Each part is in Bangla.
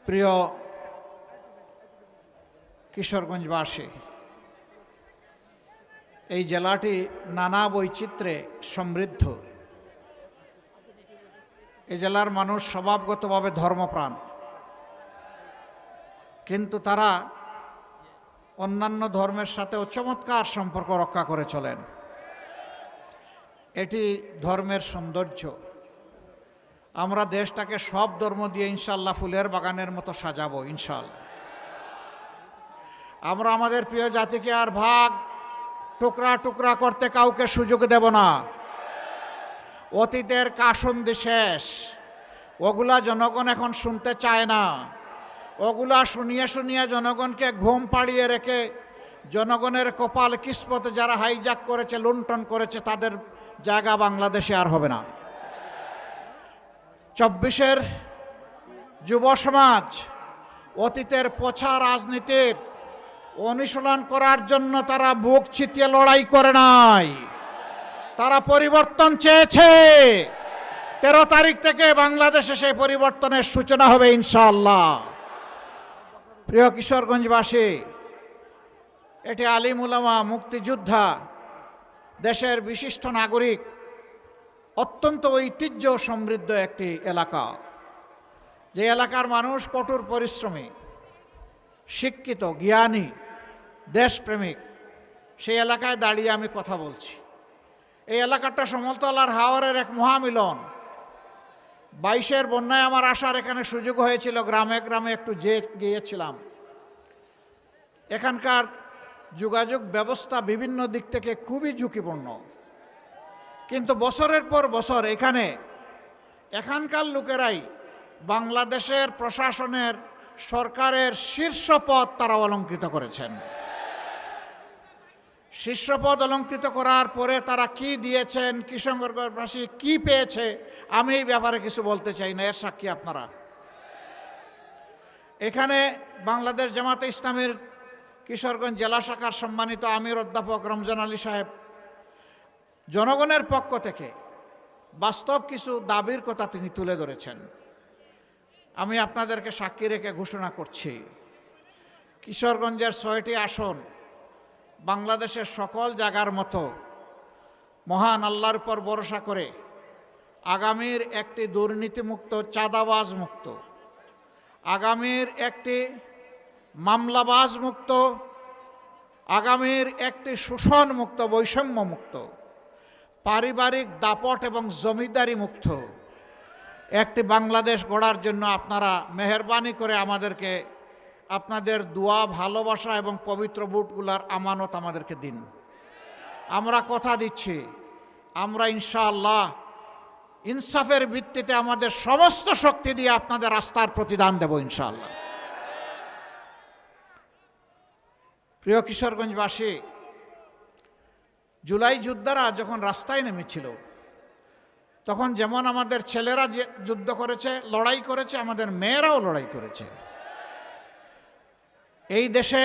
প্রিয় কিশোরগঞ্জবাসী, এই জেলাটি নানা বৈচিত্র্যে সমৃদ্ধ। এই জেলার মানুষ স্বভাবগতভাবে ধর্মপ্রাণ, কিন্তু তারা অন্যান্য ধর্মের সাথেও চমৎকার সম্পর্ক রক্ষা করে চলেন। এটি ধর্মের সৌন্দর্য। আমরা দেশটাকে সব ধর্ম দিয়ে ইনশাল্লাহ ফুলের বাগানের মতো সাজাবো ইনশাল্লাহ। আমরা আমাদের প্রিয় জাতিকে আর ভাগ টুকরা টুকরা করতে কাউকে সুযোগ দেব না। অতীতের কাসুন্দি শেষ, ওগুলা জনগণ এখন শুনতে চায় না। ওগুলা শুনিয়ে শুনিয়ে জনগণকে ঘুম পাড়িয়ে রেখে জনগণের কপাল কিসমত যারা হাইজ্যাক করেছে, লুণ্ঠন করেছে, তাদের জায়গা বাংলাদেশে আর হবে না। 24-এর যুব সমাজ অতীতের পচা রাজনীতির অনুশীলন করার জন্য তারা বুক ছিটিয়ে লড়াই করে নাই, তারা পরিবর্তন চেয়েছে। 13 তারিখ থেকে বাংলাদেশে সেই পরিবর্তনের সূচনা হবে ইনশাআল্লাহ। প্রিয় কিশোরগঞ্জবাসী, এটি আলিম উলামা, মুক্তিযোদ্ধা, দেশের বিশিষ্ট নাগরিক, অত্যন্ত ঐতিহ্য সমৃদ্ধ একটি এলাকা। যে এলাকার মানুষ কঠোর পরিশ্রমী, শিক্ষিত, জ্ঞানী, দেশপ্রেমিক, সেই এলাকায় দাঁড়িয়ে আমি কথা বলছি। এই এলাকাটা সমতলার হাওরের এক মহামিলন। 22-এর বন্যায় আমার আসার এখানে সুযোগ হয়েছিল, গ্রামে গ্রামে একটু গিয়েছিলাম। এখানকার যোগাযোগ ব্যবস্থা বিভিন্ন দিক থেকে খুবই ঝুঁকিপূর্ণ, কিন্তু বছরের পর বছর এখানকার লোকেরাই বাংলাদেশের প্রশাসনের, সরকারের শীর্ষ পদ তারা অলঙ্কৃত করেছেন। শীর্ষ পদ অলঙ্কৃত করার পরে তারা কি দিয়েছেন, কিশোরগঞ্জবাসী কি পেয়েছে, আমি এই ব্যাপারে কিছু বলতে চাই না, এর সাক্ষী আপনারা। এখানে বাংলাদেশ জামাতে ইসলামীর কিশোরগঞ্জ জেলা শাখার সম্মানিত আমির অধ্যাপক রমজান আলী সাহেব জনগণের পক্ষ থেকে বাস্তব কিছু দাবির কথা তিনি তুলে ধরেছেন। আমি আপনাদেরকে সাক্ষী রেখে ঘোষণা করছি, কিশোরগঞ্জের 6টি আসন বাংলাদেশের সকল জায়গার মতো মহান আল্লাহর উপর ভরসা করে আগামীর একটি দুর্নীতিমুক্ত, চাঁদাবাজ মুক্ত, আগামীর একটি মামলাবাজ মুক্ত, আগামীর একটি শোষণ মুক্ত, বৈষম্য মুক্ত, পারিবারিক দাপট এবং জমিদারি মুক্ত একটি বাংলাদেশ গড়ার জন্য আপনারা মেহেরবানি করে আমাদেরকে আপনাদের দোয়া, ভালোবাসা এবং পবিত্র বুটগুলার আমানত আমাদেরকে দিন। আমরা কথা দিচ্ছি, আমরা ইনশাআল্লাহ ইনসাফের ভিত্তিতে আমাদের সমস্ত শক্তি দিয়ে আপনাদের রাস্তার প্রতিদান দেব ইনশাআল্লাহ। প্রিয় কিশোরগঞ্জবাসী, জুলাই যোদ্ধারা যখন রাস্তায় নেমেছিল, তখন যেমন আমাদের ছেলেরা যুদ্ধ করেছে, লড়াই করেছে, আমাদের মেয়েরাও লড়াই করেছে। এই দেশে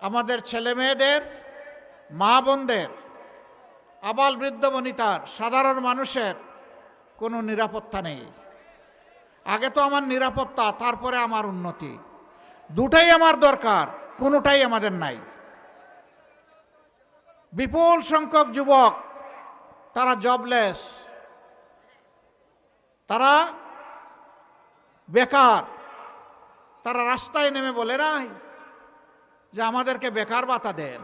আমাদের ছেলে মেয়েদের, মা বোনদের, আবাল বৃদ্ধ বনিতার, সাধারণ মানুষের কোনো নিরাপত্তা নেই। আগে তো আমার নিরাপত্তা, তারপরে আমার উন্নতি, দুটাই আমার দরকার, কোনোটাই আমাদের নাই। বিপুল সংখ্যক যুবক তারা জবলেস, তারা বেকার, তারা রাস্তায় নেমে বলে নাই যে আমাদেরকে বেকার ভাতা দেন।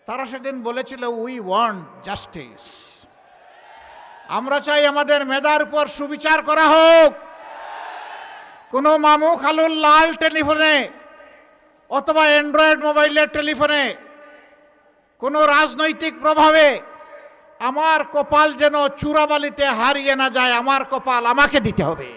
তারা সেদিন বলেছিল উই ওয়ান্ট জাস্টিস। আমরা চাই আমাদের মেধার উপর সুবিচার করা হোক। কোনো মামু খালুর লাল টেলিফোনে অথবা অ্যান্ড্রয়েড মোবাইলের টেলিফোনে কোনো রাজনৈতিক প্রভাবে আমার কপাল যেন চূড়াবালিতে হারিয়ে না যায়। আমার কপাল আমাকে দিতে হবে।